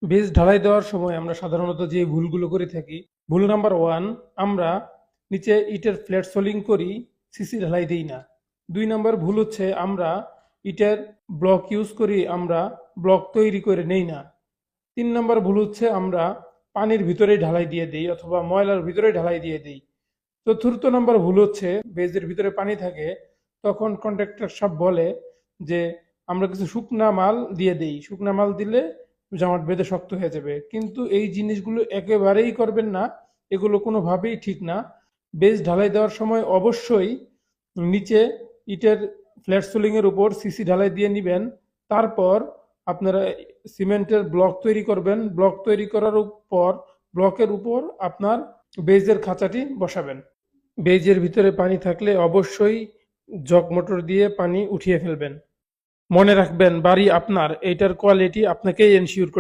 Base ঢালাই দেওয়ার সময় আমরা সাধারণত যে ভুলগুলো করে থাকি, ভুল নাম্বার ওয়ান, আমরা নিচে ইটের ফ্ল্যাট সোলিং করি, সিসি ঢালাই দিই না। 2 নাম্বার ভুল হচ্ছে আমরা ইটের ব্লক ইউজ করি, আমরা ব্লক তৈরি করে নেই না। 3 নাম্বার ভুল হচ্ছে আমরা পানির ভিতরে ঢালাই দিয়ে দিই অথবা ময়লার ভিতরে ঢালাই দিয়ে দিই। 4র্থ নাম্বার ভুল হচ্ছে বেজের ভিতরে পানি থাকে, তখন কন্ট্রাক্টর সব বলে যে আমরা কিছু শুকনা মাল দিয়ে দেই, শুকনা মাল দিলে জামাট বেঁধে শক্ত হয়ে যাবে, কিন্তু এই জিনিসগুলো একেবারেই করবেন না, এগুলো কোনোভাবেই ঠিক না। বেজ ঢালাই দেওয়ার সময় অবশ্যই নিচে ইটের ফ্ল্যাট সোলিং এর উপর সিসি ঢালাই দিয়ে নিবেন। তারপর আপনারা সিমেন্টের ব্লক তৈরি করবেন, ব্লক তৈরি করার পর ব্লকের উপর আপনার বেজের খাঁচাটি বসাবেন। বেজের ভিতরে পানি থাকলে অবশ্যই জগ মোটর দিয়ে পানি উঠিয়ে ফেলবেন। মনে রাখবেন, বাড়ি আপনার, এইটার কোয়ালিটি আপনাকেই এনশিওর